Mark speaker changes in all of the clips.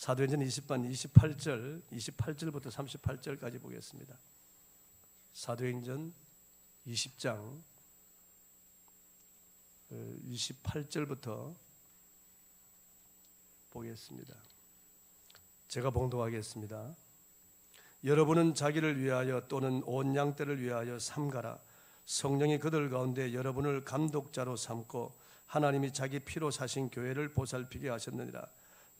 Speaker 1: 사도행전 20반 28절부터 38절까지 보겠습니다. 사도행전 20장 28절부터 보겠습니다. 제가 봉독하겠습니다. 여러분은 자기를 위하여 또는 온 양떼를 위하여 삼가라. 성령이 그들 가운데 여러분을 감독자로 삼고 하나님이 자기 피로 사신 교회를 보살피게 하셨느니라.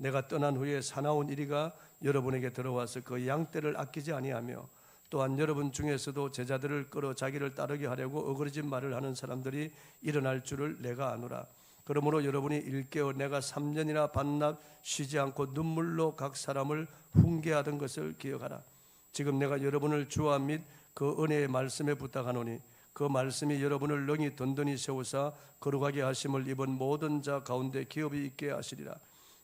Speaker 1: 내가 떠난 후에 사나운 이리가 여러분에게 들어와서 그 양떼를 아끼지 아니하며 또한 여러분 중에서도 제자들을 끌어 자기를 따르게 하려고 어그러진 말을 하는 사람들이 일어날 줄을 내가 아노라. 그러므로 여러분이 일깨어 내가 3년이나 반납 쉬지 않고 눈물로 각 사람을 훈계하던 것을 기억하라. 지금 내가 여러분을 주와 및 그 은혜의 말씀에 부탁하노니 그 말씀이 여러분을 능히 든든히 세우사 거룩하게 하심을 입은 모든 자 가운데 기업이 있게 하시리라.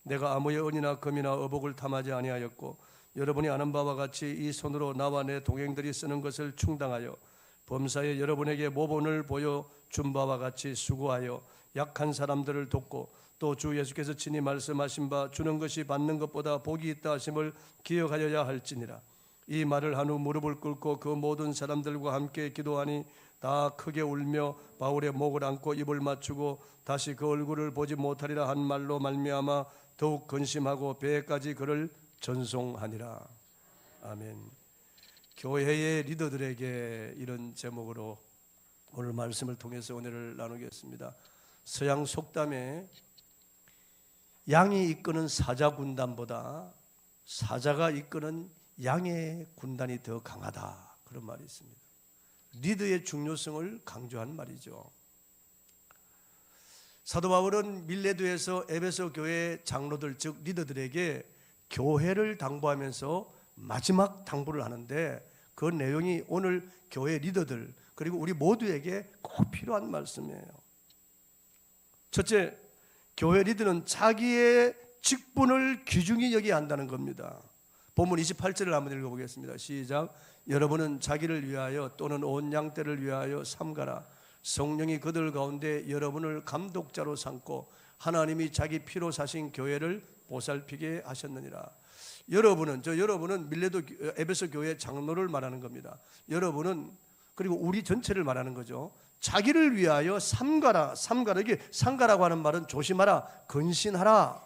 Speaker 1: 내가 아무의 은이나 금이나 어복을 탐하지 아니하였고 여러분이 아는 바와 같이 이 손으로 나와 내 동행들이 쓰는 것을 충당하여 범사에 여러분에게 모본을 보여 준 바와 같이 수고하여 약한 사람들을 돕고 또 주 예수께서 친히 말씀하신 바 주는 것이 받는 것보다 복이 있다 하심을 기억하여야 할지니라. 이 말을 한 후 무릎을 꿇고 그 모든 사람들과 함께 기도하니 다 크게 울며 바울의 목을 안고 입을 맞추고 다시 그 얼굴을 보지 못하리라 한 말로 말미암아 더욱 근심하고 배에까지 그를 전송하니라. 아멘. 교회의 리더들에게 이런 제목으로 오늘 말씀을 통해서 은혜를 나누겠습니다. 서양 속담에 양이 이끄는 사자 군단보다 사자가 이끄는 양의 군단이 더 강하다, 그런 말이 있습니다. 리더의 중요성을 강조한 말이죠. 사도 바울은 밀레도에서 에베소 교회 장로들 즉 리더들에게 교회를 당부하면서 마지막 당부를 하는데 그 내용이 오늘 교회 리더들 그리고 우리 모두에게 꼭 필요한 말씀이에요. 첫째, 교회 리더는 자기의 직분을 귀중히 여겨야 한다는 겁니다. 본문 28절을 한번 읽어보겠습니다. 시작. 여러분은 자기를 위하여 또는 온 양떼를 위하여 삼가라. 성령이 그들 가운데 여러분을 감독자로 삼고 하나님이 자기 피로 사신 교회를 보살피게 하셨느니라. 여러분은 밀레도 에베소 교회 장로를 말하는 겁니다. 여러분은 그리고 우리 전체를 말하는 거죠. 자기를 위하여 삼가라. 이게 삼가라고 하는 말은 조심하라, 근신하라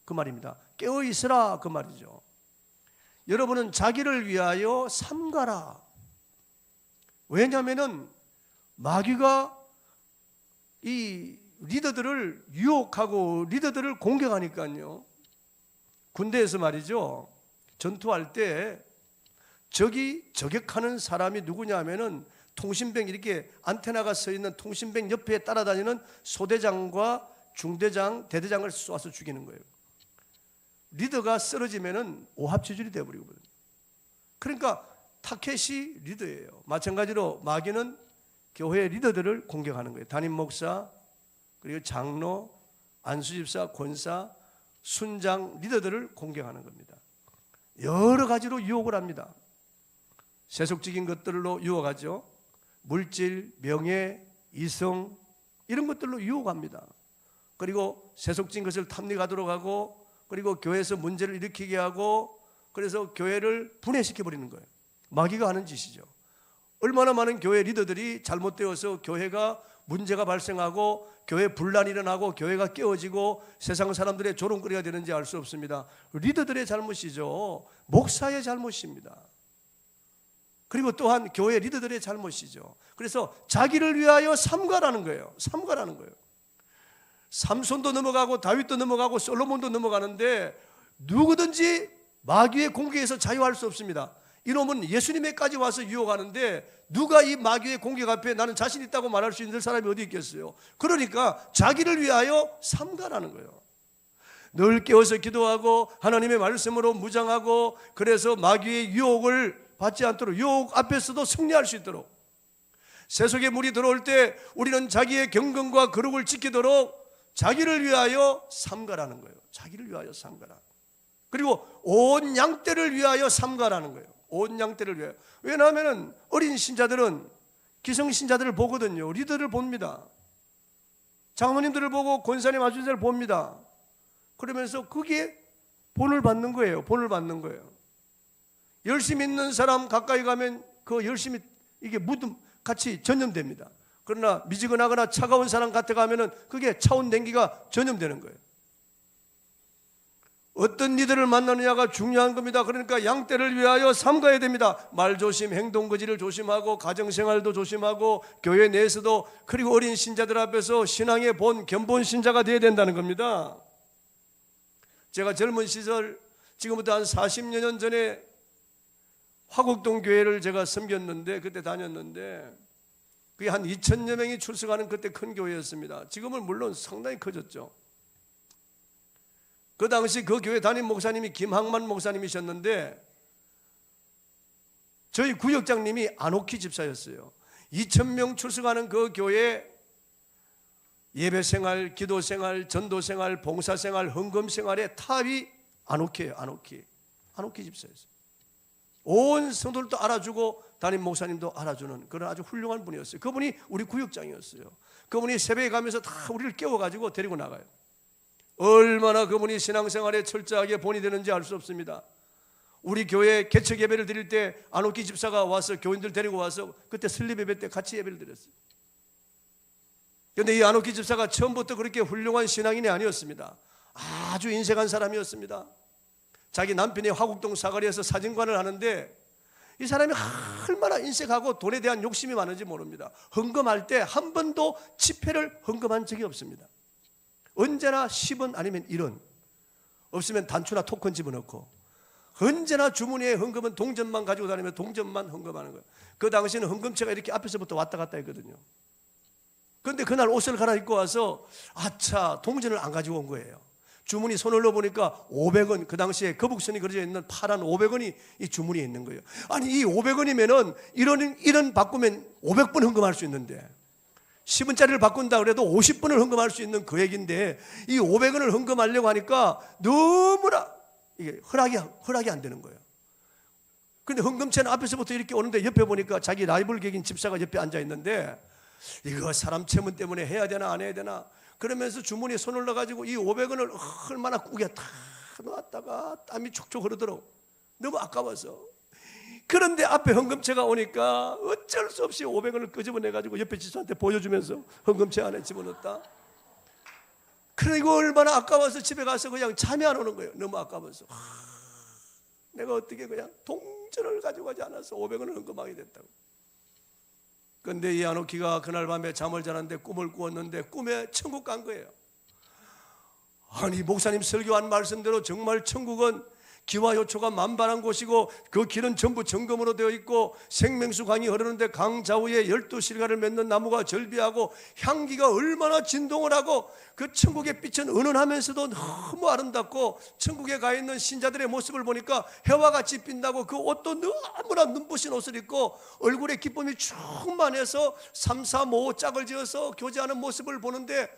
Speaker 1: 그 말입니다. 깨어 있으라 그 말이죠. 여러분은 자기를 위하여 삼가라. 왜냐하면은 마귀가 이 리더들을 유혹하고 리더들을 공격하니까요. 군대에서 말이죠, 전투할 때 적이 저격하는 사람이 누구냐 하면은 통신병, 이렇게 안테나가 서 있는 통신병 옆에 따라다니는 소대장과 중대장, 대대장을 쏴서 죽이는 거예요. 리더가 쓰러지면은 오합지졸이 되어버리거든요. 그러니까 타켓이 리더예요. 마찬가지로 마귀는 교회 리더들을 공격하는 거예요. 담임 목사, 그리고 장로, 안수집사, 권사, 순장, 리더들을 공격하는 겁니다. 여러 가지로 유혹을 합니다. 세속적인 것들로 유혹하죠. 물질, 명예, 이성 이런 것들로 유혹합니다. 그리고 세속적인 것을 탐닉하도록 하고 그리고 교회에서 문제를 일으키게 하고 그래서 교회를 분해시켜 버리는 거예요. 마귀가 하는 짓이죠. 얼마나 많은 교회 리더들이 잘못되어서 교회가 문제가 발생하고 교회 분란이 일어나고 교회가 깨어지고 세상 사람들의 조롱거리가 되는지 알 수 없습니다. 리더들의 잘못이죠. 목사의 잘못입니다. 그리고 또한 교회 리더들의 잘못이죠. 그래서 자기를 위하여 삼가라는 거예요. 삼가라는 거예요. 삼손도 넘어가고 다윗도 넘어가고 솔로몬도 넘어가는데 누구든지 마귀의 공격에서 자유할 수 없습니다. 이놈은 예수님에까지 와서 유혹하는데 누가 이 마귀의 공격 앞에 나는 자신 있다고 말할 수 있는 사람이 어디 있겠어요? 그러니까 자기를 위하여 삼가라는 거예요. 늘 깨어서 기도하고 하나님의 말씀으로 무장하고 그래서 마귀의 유혹을 받지 않도록, 유혹 앞에서도 승리할 수 있도록, 세속의 물이 들어올 때 우리는 자기의 경건과 거룩을 지키도록 자기를 위하여 삼가라는 거예요. 자기를 위하여 삼가라. 그리고 온 양떼를 위하여 삼가라는 거예요. 온 양떼를 위하여. 왜냐하면 어린 신자들은 기성신자들을 보거든요. 리더를 봅니다. 장로님들을 보고 권사님, 아주자를 봅니다. 그러면서 그게 본을 받는 거예요. 본을 받는 거예요. 열심히 있는 사람 가까이 가면 그 열심히 이게 무덤 같이 전염됩니다. 그러나 미지근하거나 차가운 사람 같아 가면은 그게 차온 냉기가 전염되는 거예요. 어떤 리더를 만나느냐가 중요한 겁니다. 그러니까 양떼를 위하여 삼가야 됩니다. 말 조심, 행동 거지를 조심하고 가정생활도 조심하고 교회 내에서도, 그리고 어린 신자들 앞에서 신앙의 본, 견본 신자가 되어야 된다는 겁니다. 제가 젊은 시절, 지금부터 한 40여 년 전에 화곡동 교회를 제가 섬겼는데, 그때 다녔는데 그게 한 2,000여 명이 출석하는 그때 큰 교회였습니다. 지금은 물론 상당히 커졌죠. 그 당시 그 교회 담임 목사님이 김항만 목사님이셨는데 저희 구역장님이 안옥희 집사였어요. 2,000명 출석하는 그 교회 예배생활, 기도생활, 전도생활, 봉사생활, 헌금생활의 탑이 안옥희예요. 안옥희 집사였어요. 온 성도들도 알아주고 담임 목사님도 알아주는 그런 아주 훌륭한 분이었어요. 그분이 우리 구역장이었어요. 그분이 새벽에 가면서 다 우리를 깨워가지고 데리고 나가요. 얼마나 그분이 신앙생활에 철저하게 본이 되는지 알 수 없습니다. 우리 교회 개척 예배를 드릴 때 안옥기 집사가 와서 교인들 데리고 와서 그때 설립 예배 때 같이 예배를 드렸어요. 그런데 이 안옥기 집사가 처음부터 그렇게 훌륭한 신앙인이 아니었습니다. 아주 인색한 사람이었습니다. 자기 남편이 화곡동 사거리에서 사진관을 하는데 이 사람이 얼마나 인색하고 돈에 대한 욕심이 많은지 모릅니다. 헌금할 때 한 번도 지폐를 헌금한 적이 없습니다. 언제나 10원 아니면 1원, 없으면 단추나 토큰 집어넣고, 언제나 주머니에 헌금은 동전만 가지고 다니면 동전만 헌금하는 거예요. 그 당시에는 헌금체가 이렇게 앞에서부터 왔다 갔다 했거든요. 그런데 그날 옷을 갈아입고 와서 아차, 동전을 안 가지고 온 거예요. 주머니 손을 넣어보니까 500원, 그 당시에 거북선이 그려져 있는 파란 500원이 이 주머니에 있는 거예요. 아니 이 500원이면은 1원 바꾸면 500번 헌금할 수 있는데 10원짜리를 바꾼다 그래도 50번을 헌금할 수 있는 그 얘기인데 이 500원을 헌금하려고 하니까 너무나 이게 허락이 안 되는 거예요. 그런데 헌금체는 앞에서부터 이렇게 오는데 옆에 보니까 자기 라이벌 객인 집사가 옆에 앉아 있는데 이거 사람 체면 때문에 해야 되나 안 해야 되나 그러면서 주머니에 손을 넣어가지고 이 500원을 얼마나 꾸겨 다 놓았다가 땀이 촉촉 흐르도록 너무 아까워서. 그런데 앞에 헌금체가 오니까 어쩔 수 없이 500원을 끄집어내가지고 옆에 집사한테 보여주면서 헌금체 안에 집어넣었다. 그리고 얼마나 아까워서 집에 가서 그냥 잠이 안 오는 거예요. 너무 아까워서. 내가 어떻게 그냥 동전을 가지고 가지 않아서 500원을 헌금하게 됐다고. 그런데 이 안옥희가 그날 밤에 잠을 자는데 꿈을 꾸었는데 꿈에 천국 간 거예요. 아니 목사님 설교한 말씀대로 정말 천국은 기와 요초가 만반한 곳이고 그 길은 전부 정금으로 되어 있고 생명수 강이 흐르는데 강 좌우에 12실과를 맺는 나무가 절비하고 향기가 얼마나 진동을 하고 그 천국의 빛은 은은하면서도 너무 아름답고 천국에 가 있는 신자들의 모습을 보니까 해와 같이 빛나고 그 옷도 너무나 눈부신 옷을 입고 얼굴에 기쁨이 충만해서 3, 4, 5 짝을 지어서 교제하는 모습을 보는데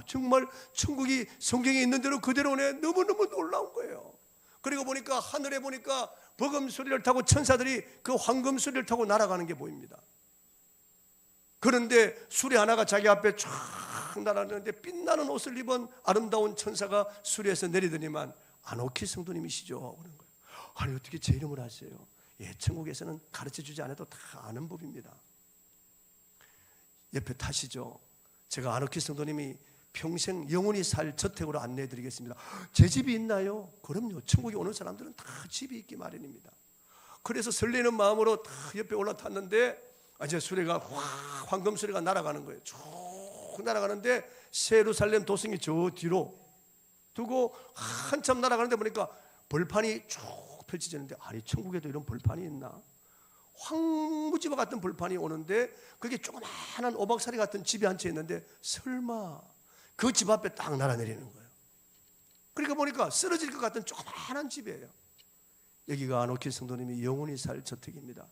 Speaker 1: 정말 천국이 성경에 있는 대로 그대로네. 너무너무 놀라운 거예요. 그리고 보니까 하늘에 보니까 버금소리를 타고 천사들이 그 황금소리를 타고 날아가는 게 보입니다. 그런데 수레 하나가 자기 앞에 쫙 날아가는데 빛나는 옷을 입은 아름다운 천사가 수레에서 내리더니만 안옥희 성도님이시죠? 그런 거예요. 아니 어떻게 제 이름을 아세요? 예, 천국에서는 가르쳐주지 않아도 다 아는 법입니다. 옆에 타시죠. 제가 안옥희 성도님이 평생 영원히 살 저택으로 안내해 드리겠습니다. 제 집이 있나요? 그럼요. 천국에 오는 사람들은 다 집이 있기 마련입니다. 그래서 설레는 마음으로 다 옆에 올라탔는데 이제 수레가 황금 수레가 날아가는 거예요. 쭉 날아가는데 세루살렘 도성이 저 뒤로 두고 한참 날아가는데 보니까 벌판이 쭉 펼쳐지는데 아니 천국에도 이런 벌판이 있나? 황무지와 같은 벌판이 오는데 그게 조그마한 오박사리 같은 집이 한 채 있는데 설마 그 집 앞에 딱 날아내리는 거예요. 그러니까 보니까 쓰러질 것 같은 조그마한 집이에요. 여기가 안옥희 성도님이 영원히 살 저택입니다.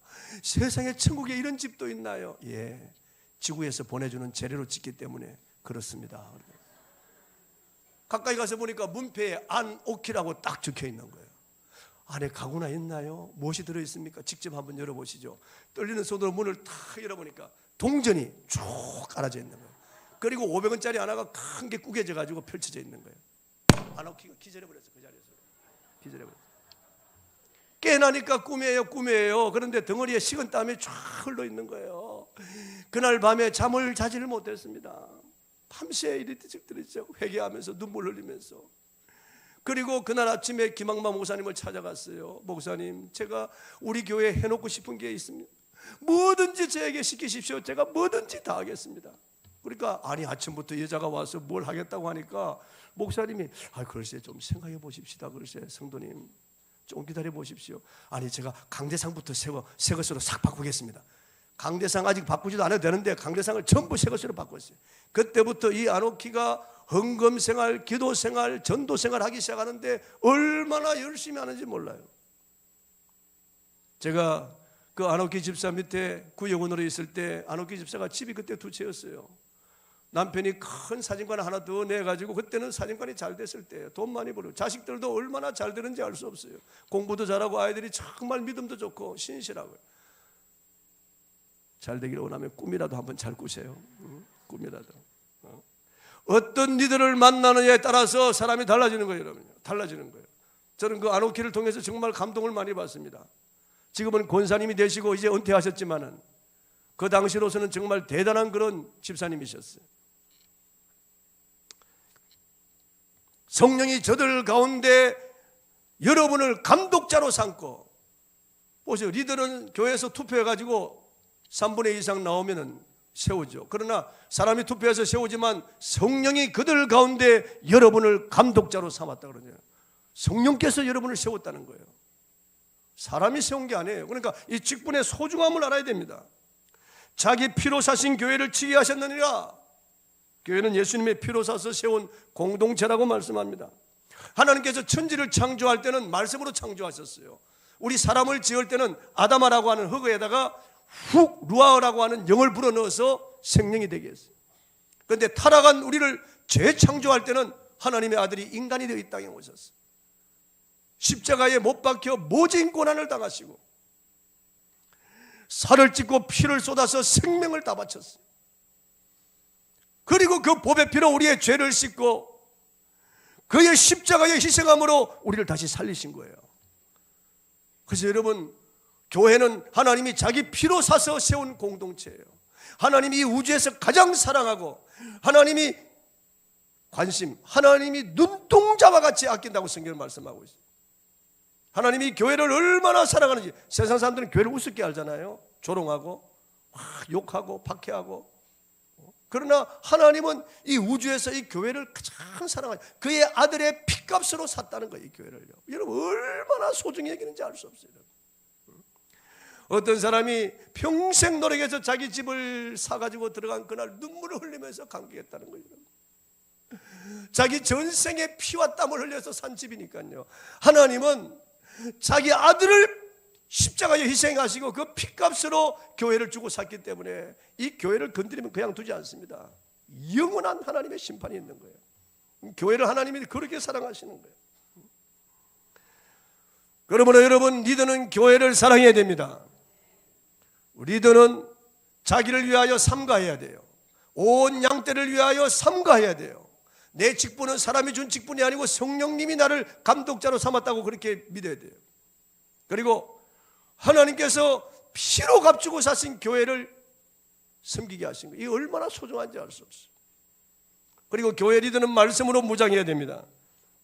Speaker 1: 세상에 천국에 이런 집도 있나요? 예, 지구에서 보내주는 재료로 짓기 때문에 그렇습니다. 가까이 가서 보니까 문패에 안옥희라고 딱 적혀 있는 거예요. 안에 가구나 있나요? 무엇이 들어있습니까? 직접 한번 열어보시죠. 떨리는 손으로 문을 탁 열어보니까 동전이 쭉 깔아져 있는 거예요. 그리고 500원짜리 하나가 큰 게 구겨져 가지고 펼쳐져 있는 거예요. 아노키가 기절해버렸어. 그 자리에서 기절해버렸어. 깨나니까 꿈이에요. 그런데 덩어리에 식은 땀이 쫙 흘러 있는 거예요. 그날 밤에 잠을 자지를 못했습니다. 밤새 이리저리죠. 회개하면서 눈물 흘리면서. 그리고 그날 아침에 김학만 목사님을 찾아갔어요. 목사님, 제가 우리 교회에 해놓고 싶은 게 있습니다. 뭐든지 저에게 시키십시오. 제가 뭐든지 다 하겠습니다. 그러니까 아니 아침부터 여자가 와서 뭘 하겠다고 하니까 목사님이 글쎄 좀 생각해 보십시다. 글쎄 성도님 좀 기다려 보십시오. 아니 제가 강대상부터 새 것으로 싹 바꾸겠습니다. 강대상 아직 바꾸지도 않아도 되는데 강대상을 전부 새 것으로 바꿨어요. 그때부터 이 아노키가 헌금생활, 기도생활, 전도생활 하기 시작하는데 얼마나 열심히 하는지 몰라요. 제가 그 아노키 집사 밑에 구역원으로 있을 때 아노키 집사가 집이 그때 2채였어요. 남편이 큰 사진관 하나 더 내가지고, 그때는 사진관이 잘 됐을 때예요. 돈 많이 벌고 자식들도 얼마나 잘 되는지 알 수 없어요. 공부도 잘하고 아이들이 정말 믿음도 좋고 신실하고요. 잘 되기를 원하면 꿈이라도 한번 잘 꾸세요. 꿈이라도. 어떤 리더를 만나느냐에 따라서 사람이 달라지는 거예요. 여러분, 달라지는 거예요. 저는 그 아노키를 통해서 정말 감동을 많이 받습니다. 지금은 권사님이 되시고 이제 은퇴하셨지만은 그 당시로서는 정말 대단한 그런 집사님이셨어요. 성령이 저들 가운데 여러분을 감독자로 삼고, 보세요. 리더는 교회에서 투표해가지고 3분의 2 이상 나오면은 세우죠. 그러나 사람이 투표해서 세우지만 성령이 그들 가운데 여러분을 감독자로 삼았다 그러죠. 성령께서 여러분을 세웠다는 거예요. 사람이 세운 게 아니에요. 그러니까 이 직분의 소중함을 알아야 됩니다. 자기 피로 사신 교회를 치게 하셨느니라. 교회는 예수님의 피로 사서 세운 공동체라고 말씀합니다. 하나님께서 천지를 창조할 때는 말씀으로 창조하셨어요. 우리 사람을 지을 때는 아담아라고 하는 흙에다가 훅 루아라고 하는 영을 불어넣어서 생명이 되게 했어요. 그런데 타락한 우리를 재창조할 때는 하나님의 아들이 인간이 되어 이 땅에 오셨어요. 십자가에 못 박혀 모진 고난을 당하시고 살을 찢고 피를 쏟아서 생명을 다 바쳤어요. 그리고 그 보배 피로 우리의 죄를 씻고 그의 십자가의 희생함으로 우리를 다시 살리신 거예요. 그래서 여러분, 교회는 하나님이 자기 피로 사서 세운 공동체예요. 하나님이 이 우주에서 가장 사랑하고 하나님이 관심, 하나님이 눈동자와 같이 아낀다고 성경은 말씀하고 있어요. 하나님이 교회를 얼마나 사랑하는지. 세상 사람들은 교회를 우습게 알잖아요. 조롱하고 욕하고 박해하고. 그러나 하나님은 이 우주에서 이 교회를 가장 사랑하죠. 그의 아들의 피값으로 샀다는 거예요. 이 교회를요. 여러분 얼마나 소중히 여기는지 알 수 없어요. 어떤 사람이 평생 노력해서 자기 집을 사가지고 들어간 그날 눈물을 흘리면서 감격했다는 거예요. 자기 전생의 피와 땀을 흘려서 산 집이니까요. 하나님은 자기 아들을 십자가에 희생하시고 그 피값으로 교회를 주고 샀기 때문에 이 교회를 건드리면 그냥 두지 않습니다. 영원한 하나님의 심판이 있는 거예요. 교회를 하나님이 그렇게 사랑하시는 거예요. 그러므로 여러분, 리더는 교회를 사랑해야 됩니다. 리더는 자기를 위하여 삼가해야 돼요. 온 양떼를 위하여 삼가해야 돼요. 내 직분은 사람이 준 직분이 아니고 성령님이 나를 감독자로 삼았다고 그렇게 믿어야 돼요. 그리고 하나님께서 피로 값주고 사신 교회를 섬기게 하신 거예요. 이게 얼마나 소중한지 알 수 없어요. 그리고 교회 리더는 말씀으로 무장해야 됩니다.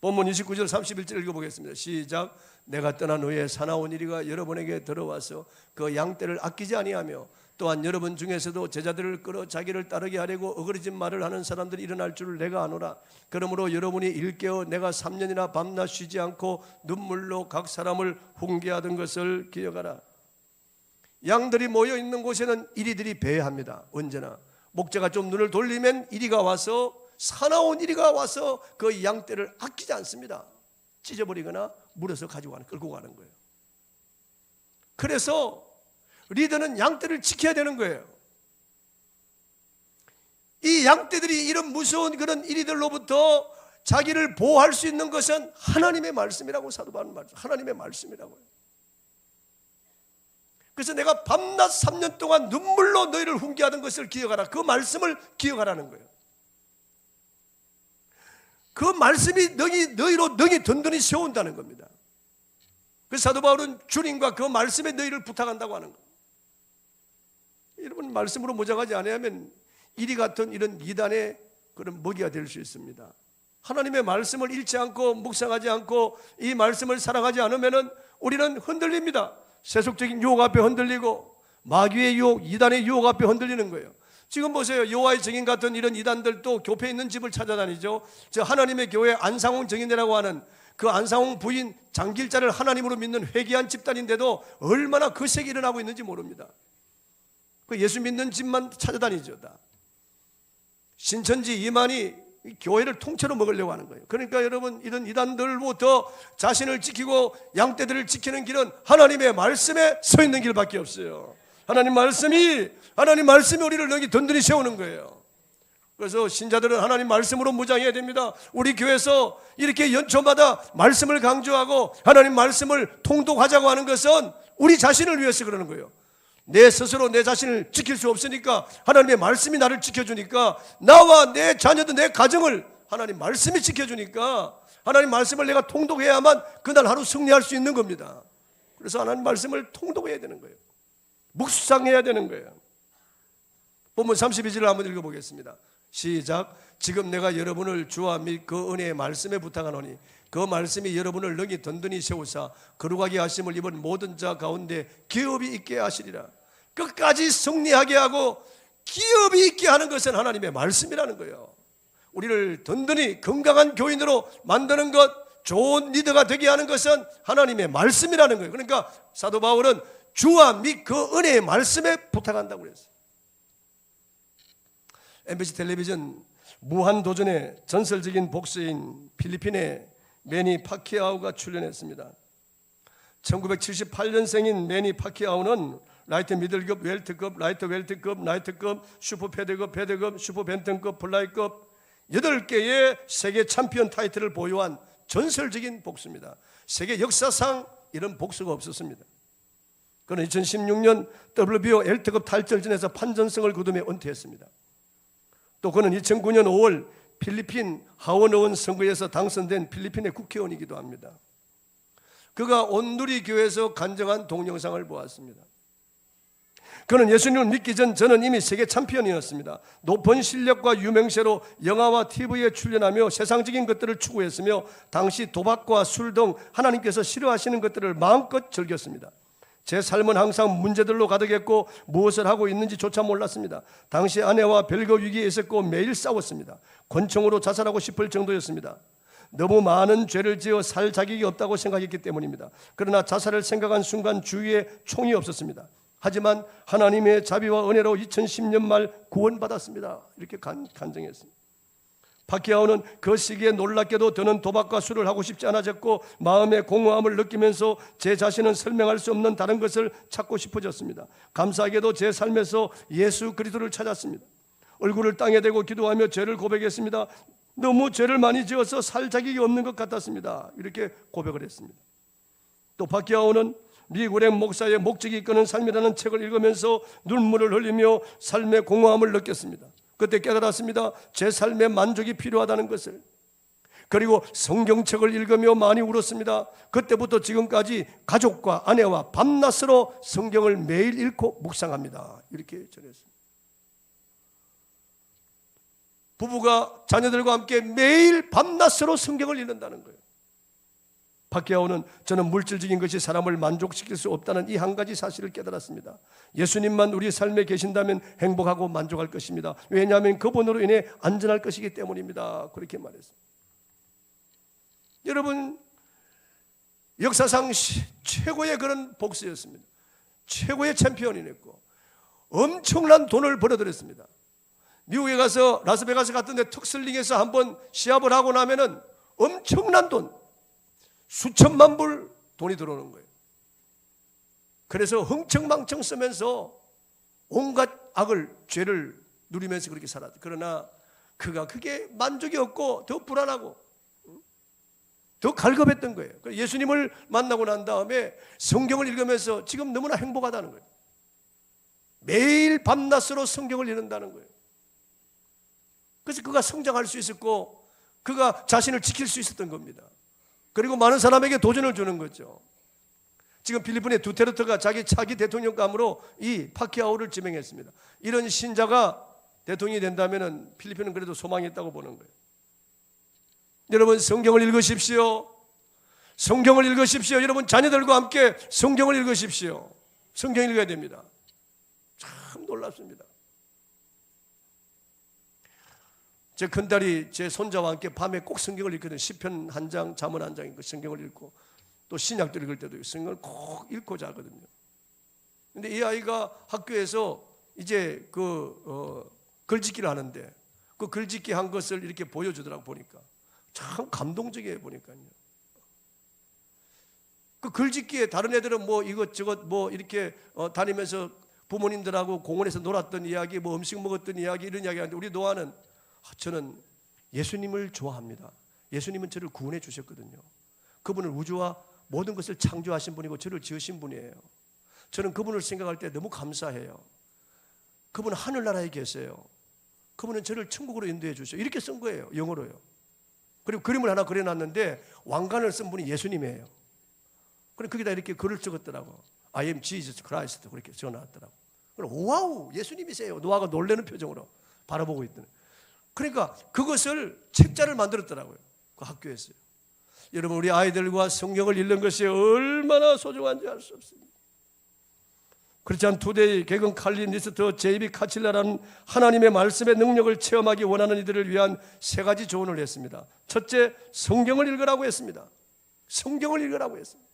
Speaker 1: 본문 29절 31절 읽어보겠습니다. 시작. 내가 떠난 후에 사나운 이리가 여러분에게 들어와서 그 양떼를 아끼지 아니하며 또한 여러분 중에서도 제자들을 끌어 자기를 따르게 하려고 어그러진 말을 하는 사람들이 일어날 줄을 내가 아노라. 그러므로 여러분이 일깨어 내가 3년이나 밤낮 쉬지 않고 눈물로 각 사람을 훈계하던 것을 기억하라. 양들이 모여 있는 곳에는 이리들이 배회합니다. 언제나 목자가 좀 눈을 돌리면 이리가 와서, 사나운 이리가 와서 그 양떼를 아끼지 않습니다. 찢어버리거나 물어서 가지고 가는, 끌고 가는 거예요. 그래서 리더는 양떼를 지켜야 되는 거예요. 이 양떼들이 이런 무서운 그런 이리들로부터 자기를 보호할 수 있는 것은 하나님의 말씀이라고 사도 바울은 말씀, 하나님의 말씀이라고요. 그래서 내가 밤낮 3년 동안 눈물로 너희를 훈계하던 것을 기억하라. 그 말씀을 기억하라는 거예요. 그 말씀이 너희로 능히 든든히 세운다는 겁니다. 그래서 사도 바울은 주님과 그 말씀에 너희를 부탁한다고 하는 거예요. 여러분, 말씀으로 모자가지 않으면 이리 같은 이런 이단의 그런 먹이가 될 수 있습니다. 하나님의 말씀을 읽지 않고 묵상하지 않고 이 말씀을 사랑하지 않으면 우리는 흔들립니다. 세속적인 유혹 앞에 흔들리고 마귀의 유혹, 이단의 유혹 앞에 흔들리는 거예요. 지금 보세요. 여호와의 증인 같은 이런 이단들도 교회에 있는 집을 찾아다니죠. 저 하나님의 교회 안상홍 증인이라고 하는 그 안상홍 부인 장길자를 하나님으로 믿는 회개한 집단인데도 얼마나 거세게 일어나고 있는지 모릅니다. 그 예수 믿는 집만 찾아다니죠. 다 신천지 이만희 교회를 통째로 먹으려고 하는 거예요. 그러니까 여러분, 이런 이단들부터 자신을 지키고 양떼들을 지키는 길은 하나님의 말씀에 서 있는 길밖에 없어요. 하나님 말씀이 우리를 여기 든든히 세우는 거예요. 그래서 신자들은 하나님 말씀으로 무장해야 됩니다. 우리 교회에서 이렇게 연초마다 말씀을 강조하고 하나님 말씀을 통독하자고 하는 것은 우리 자신을 위해서 그러는 거예요. 내 스스로 내 자신을 지킬 수 없으니까 하나님의 말씀이 나를 지켜주니까, 나와 내 자녀도 내 가정을 하나님 말씀이 지켜주니까 하나님 말씀을 내가 통독해야만 그날 하루 승리할 수 있는 겁니다. 그래서 하나님 말씀을 통독해야 되는 거예요. 묵상해야 되는 거예요. 본문 32절을 한번 읽어보겠습니다. 시작. 지금 내가 여러분을 주와 및 그 은혜의 말씀에 부탁하노니 그 말씀이 여러분을 능히 든든히 세우사 거룩하게 하심을 입은 모든 자 가운데 기업이 있게 하시리라. 끝까지 승리하게 하고 기업이 있게 하는 것은 하나님의 말씀이라는 거예요. 우리를 든든히 건강한 교인으로 만드는 것, 좋은 리더가 되게 하는 것은 하나님의 말씀이라는 거예요. 그러니까 사도 바울은 주와 및 그 은혜의 말씀에 부탁한다고 그랬어요. MBC 텔레비전 무한도전의 전설적인 복수인 필리핀의 매니 파키아오가 출연했습니다. 1978년생인 매니 파키아오는 라이트 미들급, 웰트급, 라이트 웰트급, 라이트급, 슈퍼 패드급, 패드급, 슈퍼 벤턴급, 플라이급 8개의 세계 챔피언 타이틀을 보유한 전설적인 복수입니다. 세계 역사상 이런 복수가 없었습니다. 그는 2016년 WBO 웰트급 탈전전에서 판정승을 거두며 은퇴했습니다. 또 그는 2009년 5월 필리핀 하원의원 선거에서 당선된 필리핀의 국회의원이기도 합니다. 그가 온누리 교회에서 간증한 동영상을 보았습니다. 그는 예수님을 믿기 전 저는 이미 세계 챔피언이었습니다. 높은 실력과 유명세로 영화와 TV에 출연하며 세상적인 것들을 추구했으며 당시 도박과 술 등 하나님께서 싫어하시는 것들을 마음껏 즐겼습니다. 제 삶은 항상 문제들로 가득했고 무엇을 하고 있는지조차 몰랐습니다. 당시 아내와 별거 위기에 있었고 매일 싸웠습니다. 권총으로 자살하고 싶을 정도였습니다. 너무 많은 죄를 지어 살 자격이 없다고 생각했기 때문입니다. 그러나 자살을 생각한 순간 주위에 총이 없었습니다. 하지만 하나님의 자비와 은혜로 2010년 말 구원받았습니다. 이렇게 간증했습니다. 파키아오는 그 시기에 놀랍게도 더는 도박과 술을 하고 싶지 않아졌고 마음의 공허함을 느끼면서 제 자신은 설명할 수 없는 다른 것을 찾고 싶어졌습니다. 감사하게도 제 삶에서 예수 그리스도를 찾았습니다. 얼굴을 땅에 대고 기도하며 죄를 고백했습니다. 너무 죄를 많이 지어서 살 자격이 없는 것 같았습니다. 이렇게 고백을 했습니다. 또 파키아오는 미구렘 목사의 목적이 이끄는 삶이라는 책을 읽으면서 눈물을 흘리며 삶의 공허함을 느꼈습니다. 그때 깨달았습니다. 제 삶에 만족이 필요하다는 것을. 그리고 성경책을 읽으며 많이 울었습니다. 그때부터 지금까지 가족과 아내와 밤낮으로 성경을 매일 읽고 묵상합니다. 이렇게 전했습니다. 부부가 자녀들과 함께 매일 밤낮으로 성경을 읽는다는 거예요. 파키아오는 저는 물질적인 것이 사람을 만족시킬 수 없다는 이 한 가지 사실을 깨달았습니다. 예수님만 우리 삶에 계신다면 행복하고 만족할 것입니다. 왜냐하면 그분으로 인해 안전할 것이기 때문입니다. 그렇게 말했습니다. 여러분, 역사상 최고의 그런 복수였습니다. 최고의 챔피언이었고 엄청난 돈을 벌어들였습니다. 미국에 가서 라스베가스 같은 데 턱슬링에서 한번 시합을 하고 나면은 엄청난 돈, 수천만 불 돈이 들어오는 거예요. 그래서 흥청망청 쓰면서 온갖 악을, 죄를 누리면서 그렇게 살았죠. 그러나 그가 그게 만족이 없고 더 불안하고 더 갈급했던 거예요. 예수님을 만나고 난 다음에 성경을 읽으면서 지금 너무나 행복하다는 거예요. 매일 밤낮으로 성경을 읽는다는 거예요. 그래서 그가 성장할 수 있었고 그가 자신을 지킬 수 있었던 겁니다. 그리고 많은 사람에게 도전을 주는 거죠. 지금 필리핀의 두테르테가 자기 차기 대통령감으로 이 파키아오를 지명했습니다. 이런 신자가 대통령이 된다면 필리핀은 그래도 소망이 있다고 보는 거예요. 여러분, 성경을 읽으십시오. 성경을 읽으십시오. 여러분, 자녀들과 함께 성경을 읽으십시오. 성경 읽어야 됩니다. 참 놀랍습니다. 제 큰딸이 제 손자와 함께 밤에 꼭 성경을 읽거든요. 시편 한 장, 잠언 한 장, 성경을 읽고 또 신약도 읽을 때도 성경을 꼭 읽고 자거든요. 근데 이 아이가 학교에서 이제 글짓기를 하는데 그 글짓기 한 것을 이렇게 보여주더라고. 보니까 참 감동적이에요. 보니까요. 그 글짓기에 다른 애들은 뭐 이것저것 뭐 이렇게 다니면서 부모님들하고 공원에서 놀았던 이야기, 뭐 음식 먹었던 이야기, 이런 이야기 하는데 우리 노아는 저는 예수님을 좋아합니다. 예수님은 저를 구원해 주셨거든요. 그분은 우주와 모든 것을 창조하신 분이고 저를 지으신 분이에요. 저는 그분을 생각할 때 너무 감사해요. 그분은 하늘나라에 계세요. 그분은 저를 천국으로 인도해 주셔. 이렇게 쓴 거예요. 영어로요. 그리고 그림을 하나 그려놨는데 왕관을 쓴 분이 예수님이에요. 그럼 거기다 이렇게 글을 적었더라고. I am Jesus Christ. 그렇게 적어놨더라고. 그럼 와우, 예수님이세요. 노아가 놀라는 표정으로 바라보고 있더니. 그러니까 그것을 책자를 만들었더라고요. 그 학교에서요. 여러분, 우리 아이들과 성경을 읽는 것이 얼마나 소중한지 알 수 없습니다. 크리스찬 투데이, 개근 칼리니스트, 제이비 카칠라라는 하나님의 말씀의 능력을 체험하기 원하는 이들을 위한 3가지 조언을 했습니다. 첫째, 성경을 읽으라고 했습니다. 성경을 읽으라고 했습니다.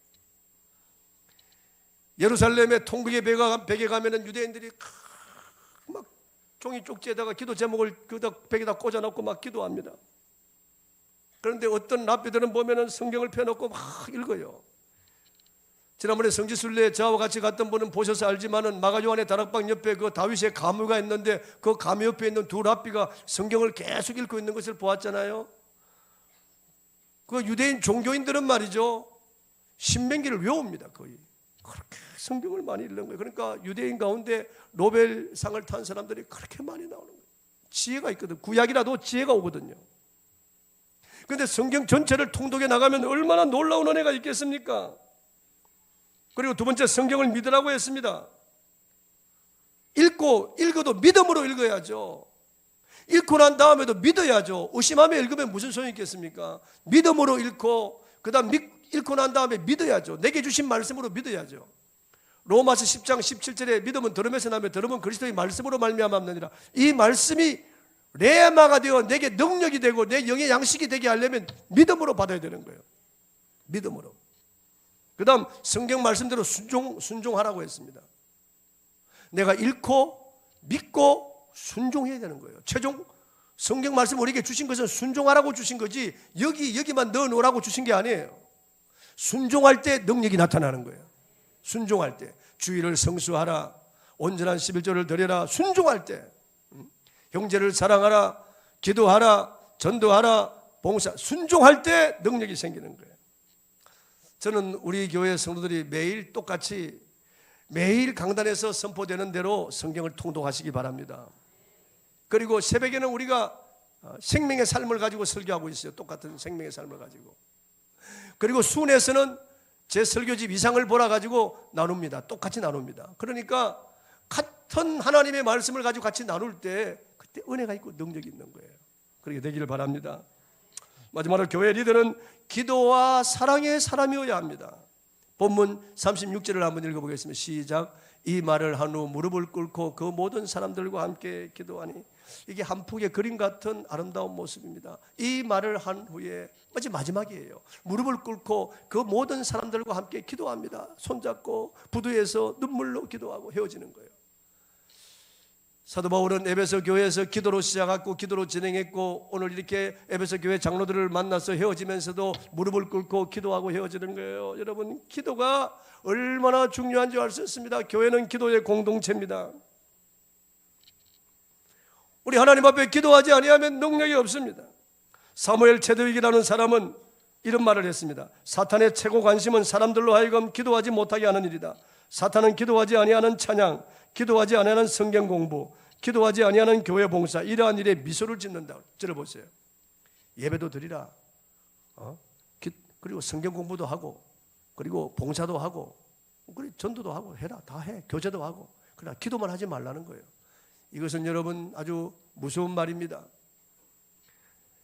Speaker 1: 예루살렘의 통곡의 벽에 가면은 유대인들이 막 종이 쪽지에다가 기도 제목을 그 벽에다 꽂아놓고 막 기도합니다. 그런데 어떤 랍비들은 보면은 성경을 펴놓고 막 읽어요. 지난번에 성지순례 저와 같이 갔던 분은 보셔서 알지만은 마가요한의 다락방 옆에 그 다윗의 가무가 있는데 그 가무 옆에 있는 2 랍비가 성경을 계속 읽고 있는 것을 보았잖아요. 그 유대인 종교인들은 말이죠, 신명기를 외웁니다. 거의 그렇게 성경을 많이 읽는 거예요. 그러니까 유대인 가운데 노벨상을 탄 사람들이 그렇게 많이 나오는 거예요. 지혜가 있거든. 구약이라도 지혜가 오거든요. 그런데 성경 전체를 통독해 나가면 얼마나 놀라운 은혜가 있겠습니까? 그리고 2번째, 성경을 믿으라고 했습니다. 읽어도 믿음으로 읽어야죠. 읽고 난 다음에도 믿어야죠. 의심하며 읽으면 무슨 소용이 있겠습니까? 믿음으로 읽고 그 다음 읽고 난 다음에 믿어야죠. 내게 주신 말씀으로 믿어야죠. 로마서 10장 17절에 믿음은 들음에서 나며 들음은 그리스도의 말씀으로 말미암았느니라. 이 말씀이 레마가 되어 내게 능력이 되고 내 영의 양식이 되게 하려면 믿음으로 받아야 되는 거예요. 믿음으로. 그 다음 성경 말씀대로 순종하라고 했습니다. 내가 읽고 믿고 순종해야 되는 거예요. 최종 성경 말씀 우리에게 주신 것은 순종하라고 주신 거지 여기만 넣어놓으라고 주신 게 아니에요. 순종할 때 능력이 나타나는 거예요. 순종할 때 주의를 성수하라, 온전한 11조를 드려라. 순종할 때 형제를 사랑하라, 기도하라, 전도하라, 봉사. 순종할 때 능력이 생기는 거예요. 저는 우리 교회 성도들이 매일 똑같이 매일 강단에서 선포되는 대로 성경을 통독하시기 바랍니다. 그리고 새벽에는 우리가 생명의 삶을 가지고 설교하고 있어요. 똑같은 생명의 삶을 가지고. 그리고 수훈에서는 제 설교집 이상을 보라 가지고 나눕니다. 똑같이 나눕니다. 그러니까 같은 하나님의 말씀을 가지고 같이 나눌 때 그때 은혜가 있고 능력이 있는 거예요. 그렇게 되기를 바랍니다. 마지막으로 교회 리더는 기도와 사랑의 사람이어야 합니다. 본문 36절을 한번 읽어보겠습니다. 시작. 이 말을 한 후 무릎을 꿇고 그 모든 사람들과 함께 기도하니. 이게 한 폭의 그림 같은 아름다운 모습입니다. 이 말을 한 후에 마지막이에요. 무릎을 꿇고 그 모든 사람들과 함께 기도합니다. 손잡고 부두에서 눈물로 기도하고 헤어지는 거예요. 사도 바울은 에베소 교회에서 기도로 시작했고 기도로 진행했고 오늘 이렇게 에베소 교회 장로들을 만나서 헤어지면서도 무릎을 꿇고 기도하고 헤어지는 거예요. 여러분, 기도가 얼마나 중요한지 알 수 있습니다. 교회는 기도의 공동체입니다. 우리 하나님 앞에 기도하지 아니하면 능력이 없습니다. 사무엘 체드윅이라는 사람은 이런 말을 했습니다. 사탄의 최고 관심은 사람들로 하여금 기도하지 못하게 하는 일이다. 사탄은 기도하지 아니하는 찬양, 기도하지 아니하는 성경 공부, 기도하지 아니하는 교회 봉사, 이러한 일에 미소를 짓는다. 들어보세요. 예배도 드리라. 그리고 성경 공부도 하고, 그리고 봉사도 하고, 그리고 전도도 하고 해라. 다 해. 교제도 하고. 그러나 기도만 하지 말라는 거예요. 이것은 여러분 아주 무서운 말입니다.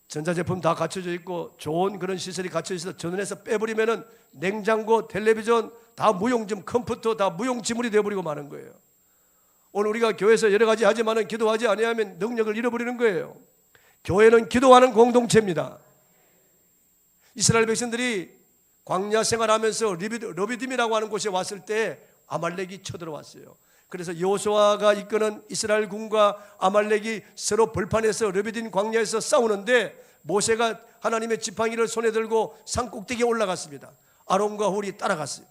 Speaker 1: 전자제품 다 갖춰져 있고 좋은 그런 시설이 갖춰져 있어서 전원에서 빼버리면은 냉장고, 텔레비전 다 무용지물, 컴퓨터 다 무용지물이 되어버리고 마는 거예요. 오늘 우리가 교회에서 여러 가지 하지만은 기도하지 아니하면 능력을 잃어버리는 거예요. 교회는 기도하는 공동체입니다. 이스라엘 백성들이 광야 생활하면서 르비딤이라고 하는 곳에 왔을 때 아말렉이 쳐들어왔어요. 그래서 여호수아가 이끄는 이스라엘 군과 아말렉이 서로 벌판에서 르비딤 광야에서 싸우는데 모세가 하나님의 지팡이를 손에 들고 산 꼭대기에 올라갔습니다. 아론과 훌이 따라갔어요.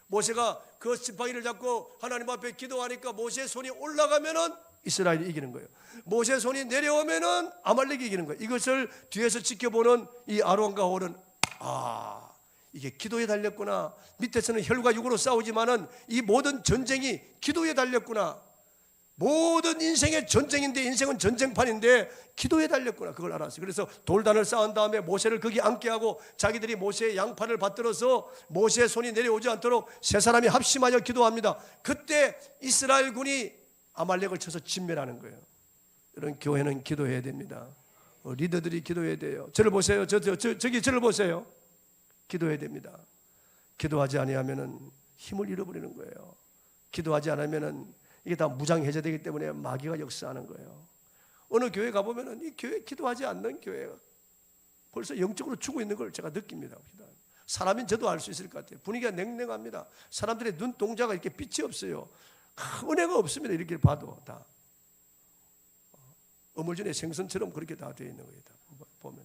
Speaker 1: 모세가 그 지팡이를 잡고 하나님 앞에 기도하니까 모세의 손이 올라가면은 이스라엘이 이기는 거예요. 모세의 손이 내려오면은 아말렉이 이기는 거예요. 이것을 뒤에서 지켜보는 이 아론과 훌은 이게 기도에 달렸구나. 밑에서는 혈과 육으로 싸우지만은 이 모든 전쟁이 기도에 달렸구나. 모든 인생의 전쟁인데, 인생은 전쟁판인데 기도에 달렸구나. 그걸 알았어요. 그래서 돌단을 쌓은 다음에 모세를 거기 앉게 하고 자기들이 모세의 양팔을 받들어서 모세의 손이 내려오지 않도록 세 사람이 합심하여 기도합니다. 그때 이스라엘 군이 아말렉을 쳐서 진멸하는 거예요. 이런 교회는 기도해야 됩니다. 리더들이 기도해야 돼요. 저를 보세요. 저기 저를 보세요. 기도해야 됩니다. 기도하지 아니하면은 힘을 잃어버리는 거예요. 기도하지 않으면은 이게 다 무장해제되기 때문에 마귀가 역사하는 거예요. 어느 교회 가보면은 이 교회 기도하지 않는 교회가 벌써 영적으로 죽어 있는 걸 제가 느낍니다. 사람인 저도 알 수 있을 것 같아요. 분위기가 냉랭합니다. 사람들의 눈동자가 이렇게 빛이 없어요. 은혜가 없습니다. 이렇게 봐도 다 어물전의 생선처럼 그렇게 다 되어 있는 거예요. 다 보면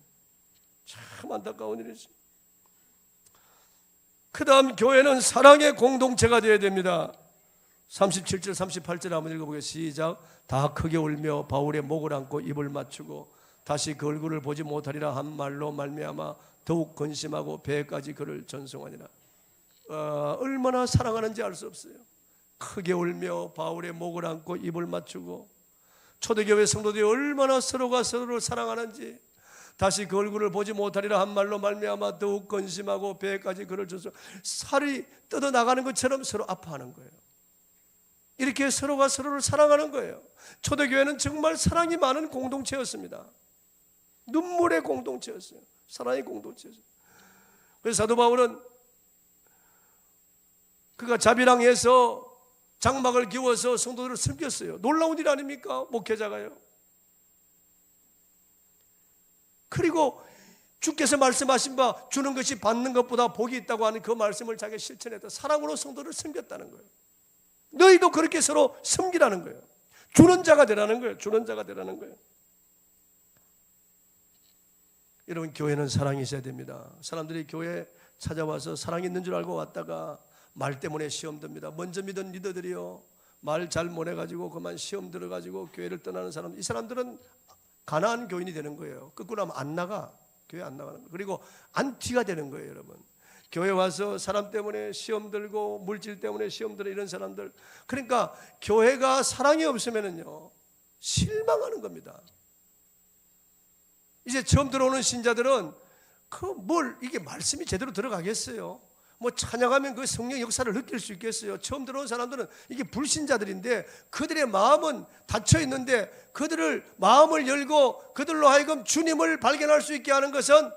Speaker 1: 참 안타까운 일이죠. 그 다음 교회는 사랑의 공동체가 되어야 됩니다. 37절 38절 한번 읽어보겠습니다. 시작. 다 크게 울며 바울의 목을 안고 입을 맞추고 다시 그 얼굴을 보지 못하리라 한 말로 말미암아 더욱 근심하고 배까지 그를 전송하니라. 얼마나 사랑하는지 알 수 없어요. 크게 울며 바울의 목을 안고 입을 맞추고 초대교회 성도들이 얼마나 서로가 서로를 사랑하는지, 다시 그 얼굴을 보지 못하리라 한 말로 말미암아 더욱 근심하고 배까지 그를 전송. 살이 뜯어나가는 것처럼 서로 아파하는 거예요. 이렇게 서로가 서로를 사랑하는 거예요. 초대교회는 정말 사랑이 많은 공동체였습니다. 눈물의 공동체였어요. 사랑의 공동체였어요. 그래서 사도 바울은 그가 자비랑에서 장막을 기워서 성도들을 섬겼어요. 놀라운 일 아닙니까? 목회자가요. 그리고 주께서 말씀하신 바 주는 것이 받는 것보다 복이 있다고 하는 그 말씀을 자기가 실천했다. 사랑으로 성도를 섬겼다는 거예요. 너희도 그렇게 서로 섬기라는 거예요. 주는 자가 되라는 거예요. 주는 자가 되라는 거예요. 여러분, 교회는 사랑이 있어야 됩니다. 사람들이 교회에 찾아와서 사랑이 있는 줄 알고 왔다가 말 때문에 시험 듭니다. 먼저 믿은 리더들이요, 말 잘 못해가지고 그만 시험 들어가지고 교회를 떠나는 사람, 이 사람들은 가난한 교인이 되는 거예요. 끊고 나면 안 나가. 교회 안 나가는 거예요. 그리고 안티가 되는 거예요. 여러분, 교회 와서 사람 때문에 시험 들고 물질 때문에 시험 들어 이런 사람들, 그러니까 교회가 사랑이 없으면은요 실망하는 겁니다. 이제 처음 들어오는 신자들은 이게 말씀이 제대로 들어가겠어요? 뭐 찬양하면 그 성령 역사를 느낄 수 있겠어요? 처음 들어온 사람들은 이게 불신자들인데 그들의 마음은 닫혀 있는데 그들을 마음을 열고 그들로 하여금 주님을 발견할 수 있게 하는 것은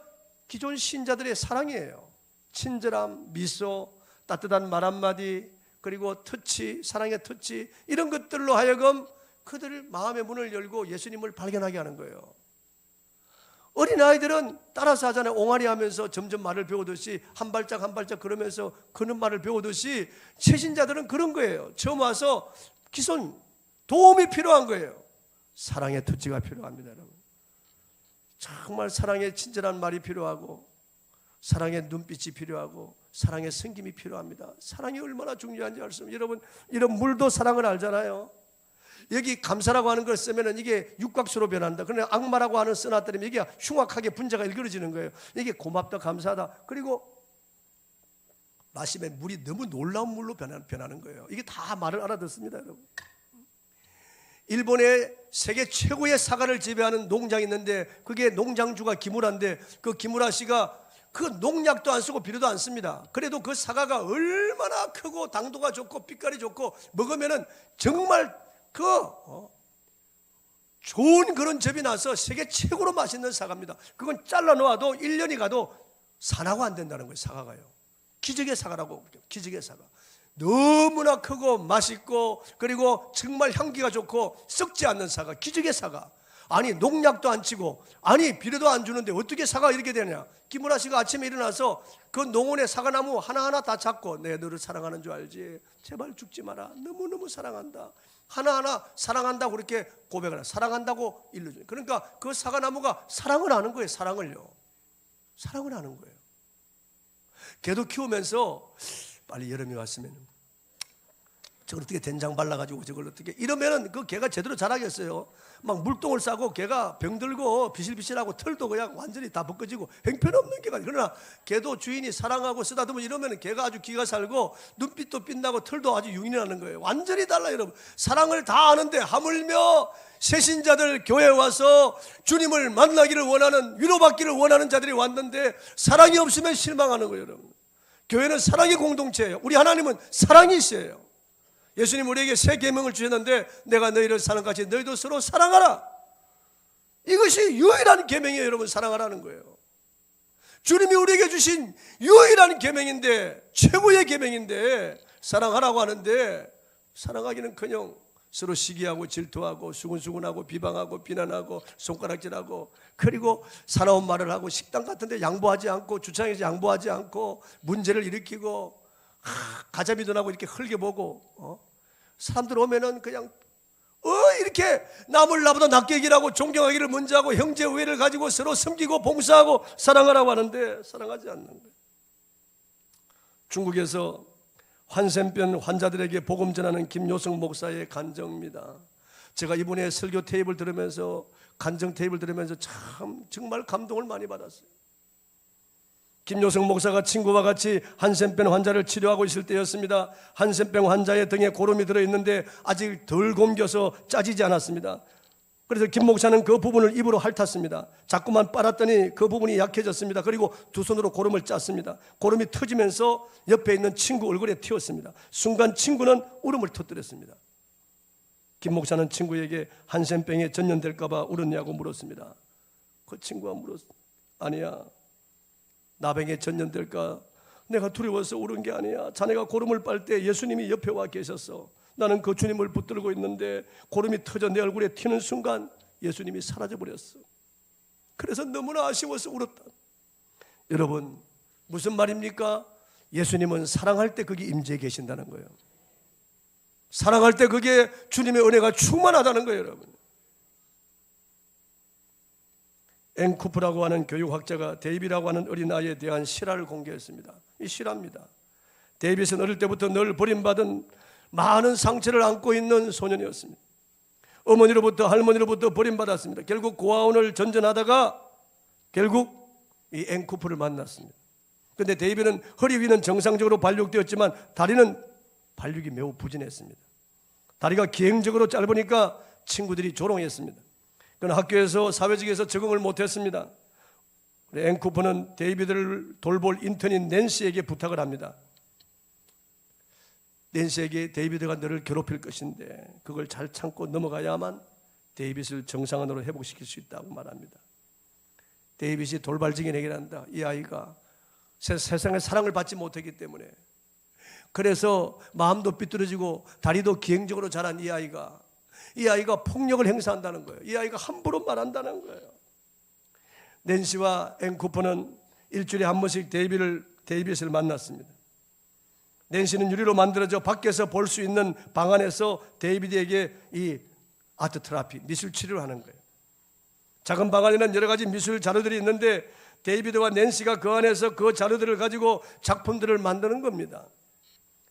Speaker 1: 기존 신자들의 사랑이에요. 친절함, 미소, 따뜻한 말 한마디, 그리고 터치, 사랑의 터치, 이런 것들로 하여금 그들을 마음의 문을 열고 예수님을 발견하게 하는 거예요. 어린아이들은 따라서 하잖아요. 옹알이 하면서 점점 말을 배우듯이 한 발짝 한 발짝 그러면서 그는 말을 배우듯이 최신자들은 그런 거예요. 처음 와서 기존 도움이 필요한 거예요. 사랑의 터치가 필요합니다. 여러분, 정말 사랑의 친절한 말이 필요하고 사랑의 눈빛이 필요하고 사랑의 섬김이 필요합니다. 사랑이 얼마나 중요한지 알 수 없어요. 여러분, 이런 물도 사랑을 알잖아요. 여기 감사라고 하는 걸 쓰면은 이게 육각수로 변한다. 그러나 악마라고 하는 써놨더니 이게 흉악하게 분자가 일그러지는 거예요. 이게 고맙다, 감사하다. 그리고 마시면 물이 너무 놀라운 물로 변하는 거예요. 이게 다 말을 알아듣습니다, 여러분. 일본의 세계 최고의 사과를 재배하는 농장이 있는데 그게 농장주가 기무라인데 그 기무라 씨가 그 농약도 안 쓰고 비료도 안 씁니다. 그래도 그 사과가 얼마나 크고 당도가 좋고 빛깔이 좋고 먹으면은 정말 좋은 그런 즙이 나서 세계 최고로 맛있는 사과입니다. 그건 잘라 놓아도 1년이 가도 산화가 안 된다는 거예요. 사과가요. 기적의 사과라고. 기적의 사과. 너무나 크고 맛있고 그리고 정말 향기가 좋고 썩지 않는 사과. 기적의 사과. 아니 농약도 안 치고 아니 비료도 안 주는데 어떻게 사과가 이렇게 되냐. 김우라 씨가 아침에 일어나서 그 농원의 사과나무 하나하나 다 잡고 내 너를 사랑하는 줄 알지. 제발 죽지 마라. 너무너무 사랑한다. 하나하나 사랑한다고 그렇게 고백을 해요. 사랑한다고 일러줘요. 그러니까 그 사과나무가 사랑을 하는 거예요. 사랑을요. 사랑을 하는 거예요. 개도 키우면서 빨리 여름이 왔으면 저걸 어떻게 된장 발라가지고 저걸 어떻게 이러면은 그 개가 제대로 자라겠어요. 막 물똥을 싸고 개가 병들고 비실비실하고 털도 그냥 완전히 다 벗겨지고 형편없는 개가. 그러나 개도 주인이 사랑하고 쓰다듬으면 이러면 개가 아주 기가 살고 눈빛도 빛나고 털도 아주 융이 나는 거예요. 완전히 달라요. 여러분 사랑을 다 아는데 하물며 새신자들 교회에 와서 주님을 만나기를 원하는 위로받기를 원하는 자들이 왔는데 사랑이 없으면 실망하는 거예요. 여러분 교회는 사랑의 공동체예요. 우리 하나님은 사랑이시에요. 예수님 우리에게 새 계명을 주셨는데 내가 너희를 사랑같이 너희도 서로 사랑하라. 이것이 유일한 계명이에요. 여러분 사랑하라는 거예요. 주님이 우리에게 주신 유일한 계명인데 최고의 계명인데 사랑하라고 하는데 사랑하기는커녕 서로 시기하고 질투하고 수근수근하고 비방하고 비난하고 손가락질하고 그리고 사나운 말을 하고 식당 같은 데 양보하지 않고 주차장에서 양보하지 않고 문제를 일으키고 가자미도 나고 이렇게 흘겨보고 사람들 오면은 그냥 이렇게 남을 나보다 낮게 여기라고 존경하기를 먼저 하고 형제 우애를 가지고 서로 섬기고 봉사하고 사랑하라고 하는데 사랑하지 않는 거예요. 중국에서 환센병 환자들에게 복음 전하는 김요성 목사의 간증입니다. 제가 이번에 설교 테이프를 들으면서 간증 테이프를 들으면서 참 정말 감동을 많이 받았어요. 김요성 목사가 친구와 같이 한센병 환자를 치료하고 있을 때였습니다. 한센병 환자의 등에 고름이 들어있는데 아직 덜 곰겨서 짜지지 않았습니다. 그래서 김 목사는 그 부분을 입으로 핥았습니다. 자꾸만 빨았더니 그 부분이 약해졌습니다. 그리고 두 손으로 고름을 짰습니다. 고름이 터지면서 옆에 있는 친구 얼굴에 튀었습니다. 순간 친구는 울음을 터뜨렸습니다. 김 목사는 친구에게 한센병에 전염될까 봐 울었냐고 물었습니다. 그 친구가 물었습니다. 아니야, 나병에 전염될까 내가 두려워서 울은 게 아니야. 자네가 고름을 빨 때 예수님이 옆에 와 계셨어. 나는 그 주님을 붙들고 있는데 고름이 터져 내 얼굴에 튀는 순간 예수님이 사라져버렸어. 그래서 너무나 아쉬워서 울었다. 여러분 무슨 말입니까? 예수님은 사랑할 때 거기 임재해 계신다는 거예요. 사랑할 때 그게 주님의 은혜가 충만하다는 거예요. 여러분 앵쿠프라고 하는 교육학자가 데이비라고 하는 어린아이에 대한 실화를 공개했습니다. 이 실화입니다. 데이빗은 어릴 때부터 늘 버림받은 많은 상처를 안고 있는 소년이었습니다. 어머니로부터 할머니로부터 버림받았습니다. 결국 고아원을 전전하다가 결국 이 앵쿠프를 만났습니다. 그런데 데이빗은 허리 위는 정상적으로 발육되었지만 다리는 발육이 매우 부진했습니다. 다리가 기행적으로 짧으니까 친구들이 조롱했습니다. 그는 학교에서 사회적에서 적응을 못했습니다. 앵쿠프는 데이비드를 돌볼 인턴인 낸시에게 부탁을 합니다. 낸시에게 데이비드가 너를 괴롭힐 것인데 그걸 잘 참고 넘어가야만 데이빗을 정상으로 회복시킬 수 있다고 말합니다. 데이빗이 돌발적인 얘기를 한다. 이 아이가 세상의 사랑을 받지 못했기 때문에 그래서 마음도 삐뚤어지고 다리도 기행적으로 자란 이 아이가 폭력을 행사한다는 거예요. 이 아이가 함부로 말한다는 거예요. 낸시와 앵쿠퍼는 일주일에 한 번씩 데이빗을 만났습니다. 낸시는 유리로 만들어져 밖에서 볼 수 있는 방 안에서 데이빗에게 이 아트 테라피, 미술 치료를 하는 거예요. 작은 방 안에는 여러 가지 미술 자료들이 있는데 데이빗과 낸시가 그 안에서 그 자료들을 가지고 작품들을 만드는 겁니다.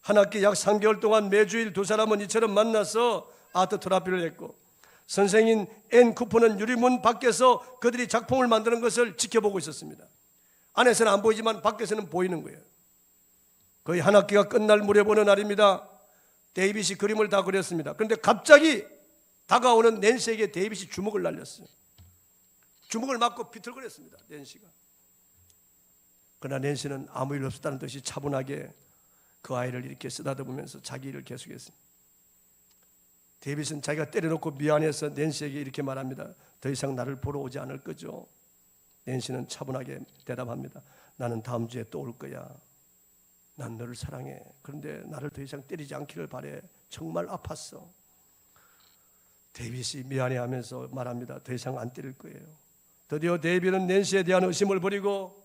Speaker 1: 한 학기 약 3개월 동안 매주일 두 사람은 이처럼 만나서 아트 테라피를 했고 선생인 앤 쿠퍼는 유리문 밖에서 그들이 작품을 만드는 것을 지켜보고 있었습니다. 안에서는 안 보이지만 밖에서는 보이는 거예요. 거의 한 학기가 끝날 무렵 어느 날입니다. 데이빗이 그림을 다 그렸습니다. 그런데 갑자기 다가오는 낸시에게 데이빗이 주먹을 날렸어요. 주먹을 맞고 비틀거렸습니다. 낸시가. 그러나 낸시는 아무 일 없었다는 듯이 차분하게 그 아이를 이렇게 쓰다듬으면서 자기 일을 계속했습니다. 데이빗은 자기가 때려놓고 미안해서 낸시에게 이렇게 말합니다. 더 이상 나를 보러 오지 않을 거죠? 낸시는 차분하게 대답합니다. 나는 다음 주에 또 올 거야. 난 너를 사랑해. 그런데 나를 더 이상 때리지 않기를 바래. 정말 아팠어. 데이빗이 미안해하면서 말합니다. 더 이상 안 때릴 거예요. 드디어 데이빗은 낸시에 대한 의심을 버리고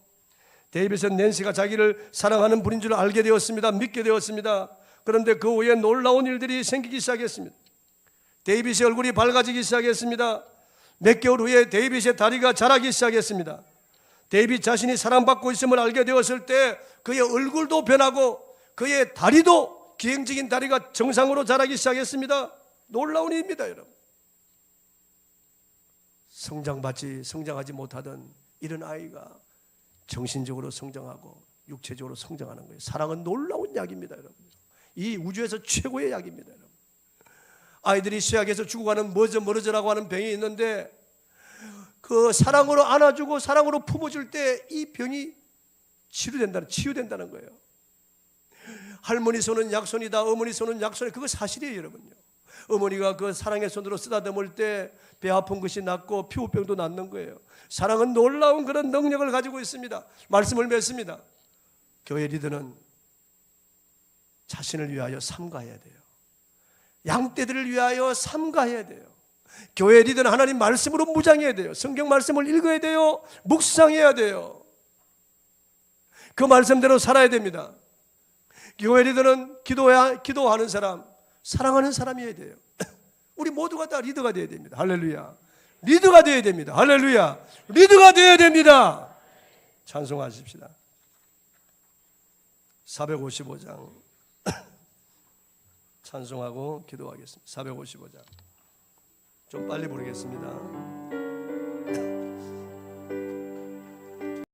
Speaker 1: 데이빗은 낸시가 자기를 사랑하는 분인 줄 알게 되었습니다. 믿게 되었습니다. 그런데 그 후에 놀라운 일들이 생기기 시작했습니다. 데이빗의 얼굴이 밝아지기 시작했습니다. 몇 개월 후에 데이빗의 다리가 자라기 시작했습니다. 데이빗 자신이 사랑받고 있음을 알게 되었을 때 그의 얼굴도 변하고 그의 다리도 기행적인 다리가 정상으로 자라기 시작했습니다. 놀라운 일입니다, 여러분. 성장하지 못하던 이런 아이가 정신적으로 성장하고 육체적으로 성장하는 거예요. 사랑은 놀라운 약입니다, 여러분. 이 우주에서 최고의 약입니다, 여러분. 아이들이 쇠약해서 죽어가는 머저라고 하는 병이 있는데 그 사랑으로 안아주고 사랑으로 품어줄 때 이 병이 치유된다는 거예요. 할머니 손은 약손이다, 어머니 손은 약손이다. 그거 사실이에요, 여러분요. 어머니가 그 사랑의 손으로 쓰다듬을 때 배 아픈 것이 낫고 피부병도 낫는 거예요. 사랑은 놀라운 그런 능력을 가지고 있습니다. 말씀을 맺습니다. 교회 리더는 자신을 위하여 삼가해야 돼요. 양떼들을 위하여 삼가해야 돼요. 교회 리더는 하나님 말씀으로 무장해야 돼요. 성경 말씀을 읽어야 돼요. 묵상해야 돼요. 그 말씀대로 살아야 됩니다. 교회 리더는 기도하는 사람, 사랑하는 사람이어야 돼요. 우리 모두가 다 리더가 되어야 됩니다. 할렐루야. 리더가 되어야 됩니다. 할렐루야. 리더가 되어야 됩니다. 찬송하십시다. 455장 찬송하고 기도하겠습니다. 455장 좀 빨리 부르겠습니다.